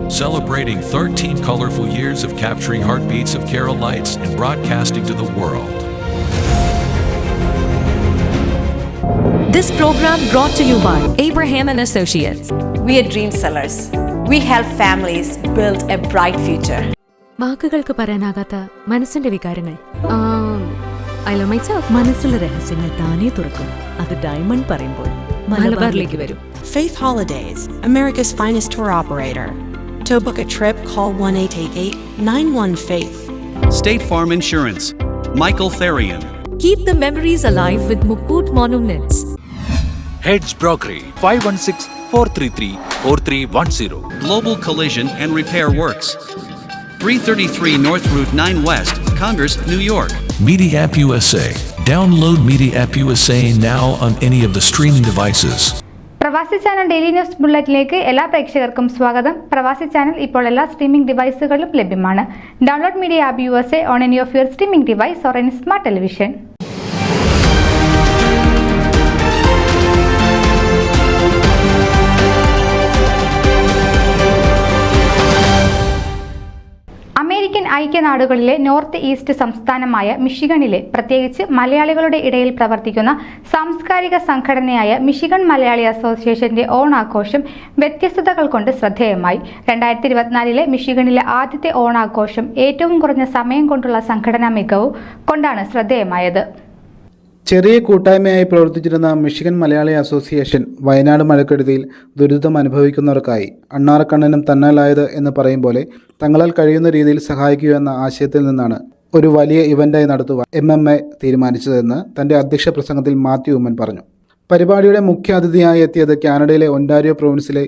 celebrating 13 colorful years of capturing heartbeats of Keralites and broadcasting to the world. This program brought to you by Abraham and Associates. We are dream sellers. We help families build a bright future. വാക്കുകൾക്ക് പറയാനാകാത്ത മനസ്സിന്റെ വികാരങ്ങൾ. I love myself. മനസ്സിലെ രഹസ്യങ്ങൾ താനേ തുറക്കും. അത് diamond പറയുമ്പോൾ മലബാറിലേക്ക് വരും. Faith Holidays, America's finest tour operator. To book a trip, call 1-888-91-FAITH. State Farm Insurance, Michael Therian. Keep the memories alive with Mukut Monuments. Heads Brokery 516-433-4310. Global Collision and Repair Works, 333 North Route 9 West, Congress, New York. Media App USA. Download Media App USA now on any of the streaming devices. പ്രവാസി channel daily news ബുള്ളറ്റിലേക്ക് എല്ലാ പ്രേക്ഷകർക്കും സ്വാഗതം. പ്രവാസി channel ഇപ്പോൾ എല്ലാ streaming ഡിവൈസുകളിലും ലഭ്യമാണ്. Download media app USA on any of your streaming device or any smart television. American ഐക്യനാടുകളിലെ north east സംസ്ഥാനമായ മിഷിഗണിലെ പ്രത്യേകിച്ച് മലയാളികളുടെ ഇടയിൽ പ്രവർത്തിക്കുന്ന സാംസ്കാരിക സംഘടനയായ മിഷിഗൺ മലയാളി അസോസിയേഷന്റെ ഓണാഘോഷം വ്യത്യസ്തതകൾ കൊണ്ട് ശ്രദ്ധേയമായി. 2024 മിഷിഗണിലെ ആദ്യത്തെ ഓണാഘോഷം ഏറ്റവും കുറഞ്ഞ സമയം കൊണ്ടുള്ള സംഘടനാ മികവ് കൊണ്ടാണ് ശ്രദ്ധേയമായത്. ചെറിയ കൂട്ടായ്മയായി പ്രവർത്തിച്ചിരുന്ന മിഷിഗൺ മലയാളി അസോസിയേഷൻ വയനാട് മഴക്കെടുതിയിൽ ദുരിതം അനുഭവിക്കുന്നവർക്കായി അണ്ണാറക്കണ്ണനും തന്നാലായത് എന്ന് പറയും പോലെ തങ്ങളാൽ കഴിയുന്ന രീതിയിൽ സഹായിക്കുക എന്ന ആശയത്തിൽ നിന്നാണ് ഒരു വലിയ ഇവൻ്റായി നടത്തുവാൻ MMA തീരുമാനിച്ചതെന്ന് തൻ്റെ അധ്യക്ഷ പ്രസംഗത്തിൽ മാത്യു ഉമ്മൻ പറഞ്ഞു. പരിപാടിയുടെ മുഖ്യ അതിഥിയായി എത്തിയത് കാനഡയിലെ ഒൻറ്റാരിയോ പ്രൊവിൻസിലെ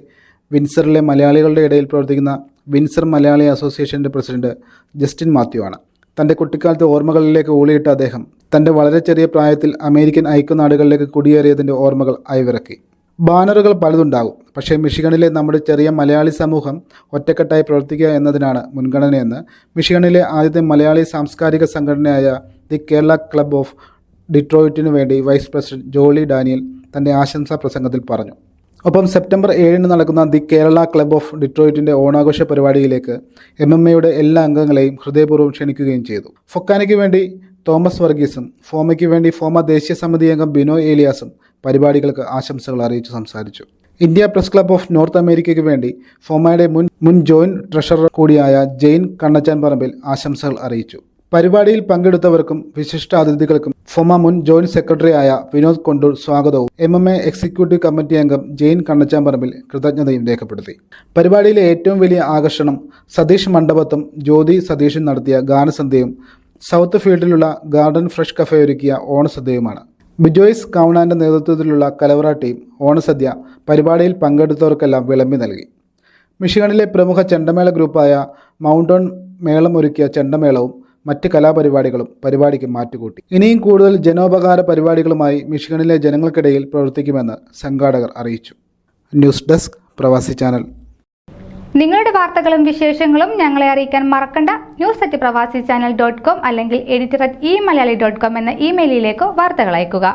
വിൻസറിലെ മലയാളികളുടെ ഇടയിൽ പ്രവർത്തിക്കുന്ന വിൻസർ മലയാളി അസോസിയേഷൻ്റെ പ്രസിഡന്റ് ജസ്റ്റിൻ മാത്യു ആണ്. തൻ്റെ കുട്ടിക്കാലത്തെ ഓർമ്മകളിലേക്ക് ഊളിയിട്ട അദ്ദേഹം തൻ്റെ വളരെ ചെറിയ പ്രായത്തിൽ അമേരിക്കൻ ഐക്യനാടുകളിലേക്ക് കുടിയേറിയതിൻ്റെ ഓർമ്മകൾ അയവിറക്കി. ബാനറുകൾ പലതുണ്ടാകും, പക്ഷേ മിഷിഗണിലെ നമ്മുടെ ചെറിയ മലയാളി സമൂഹം ഒറ്റക്കെട്ടായി പ്രവർത്തിക്കുക എന്നതിനാണ് മുൻഗണനയെന്ന് മിഷിഗണിലെ ആദ്യത്തെ മലയാളി സാംസ്കാരിക സംഘടനയായ ദി കേരള ക്ലബ് ഓഫ് ഡിട്രോയിറ്റിനു വേണ്ടി വൈസ് പ്രസിഡന്റ് ജോളി ഡാനിയൽ തൻ്റെ ആശംസാ പ്രസംഗത്തിൽ പറഞ്ഞു. ഒപ്പം സെപ്റ്റംബർ 7 നടക്കുന്ന ദി കേരള ക്ലബ് ഓഫ് ഡിട്രോയിറ്റിൻ്റെ ഓണാഘോഷ പരിപാടിയിലേക്ക് MMA എല്ലാ അംഗങ്ങളെയും ഹൃദയപൂർവ്വം ക്ഷണിക്കുകയും ചെയ്തു. ഫൊക്കാനയ്ക്ക് വേണ്ടി തോമസ് വർഗീസും ഫോമയ്ക്ക് വേണ്ടി ഫോമ ദേശീയ സമിതി അംഗം ബിനോയ് ഏലിയാസും പരിപാടികൾക്ക് ആശംസകൾ അറിയിച്ചു സംസാരിച്ചു. India press club of north അമേരിക്കയ്ക്ക് വേണ്ടി ഫോമയുടെ മുൻ ജോയിന്റ് ട്രഷറർ കൂടിയായ ജെയിൻ കണ്ണച്ചാൻ പറമ്പിൽ ആശംസകൾ അറിയിച്ചു. പരിപാടിയിൽ പങ്കെടുത്തവർക്കും വിശിഷ്ട അതിഥികൾക്കും ഫോമ മുൻ ജോയിന്റ് സെക്രട്ടറിയായ വിനോദ് കൊണ്ടൂർ സ്വാഗതവും MMA എക്സിക്യൂട്ടീവ് കമ്മിറ്റി അംഗം ജെയിൻ കണ്ണച്ചാൻ പറമ്പിൽ കൃതജ്ഞതയും രേഖപ്പെടുത്തി. പരിപാടിയിലെ ഏറ്റവും വലിയ ആകർഷണം സതീഷ് മണ്ഡപത്തും ജ്യോതി സതീഷും നടത്തിയ ഗാനസന്ധ്യയും സൗത്ത് ഫീൽഡിലുള്ള ഗാർഡൻ ഫ്രഷ് കഫേ ഒരുക്കിയ ഓണസദ്യയുമാണ്. ബിജോയ്സ് കൗണാൻ്റെ നേതൃത്വത്തിലുള്ള കലവറ ടീം ഓണസദ്യ പരിപാടിയിൽ പങ്കെടുത്തവർക്കെല്ലാം വിളമ്പി നൽകി. മിഷിഗണിലെ പ്രമുഖ ചെണ്ടമേള ഗ്രൂപ്പായ മൗണ്ടോൺ മേളം ഒരുക്കിയ ചെണ്ടമേളവും മറ്റ് കലാപരിപാടികളും പരിപാടിക്ക് മാറ്റുകൂട്ടി. ഇനിയും കൂടുതൽ ജനോപകാര പരിപാടികളുമായി മിഷിഗണിലെ ജനങ്ങൾക്കിടയിൽ പ്രവർത്തിക്കുമെന്ന് സംഘാടകർ അറിയിച്ചു. ന്യൂസ് ഡെസ്ക് പ്രവാസി ചാനൽ. നിങ്ങളുടെ വാർത്തകളും വിശേഷങ്ങളും ഞങ്ങളെ അറിയിക്കാൻ മറക്കണ്ട. news@pravasichannel.com അല്ലെങ്കിൽ editor@eMalayali.com എന്ന ഇമെയിലിലേക്കോ വാർത്തകൾ അയക്കുക.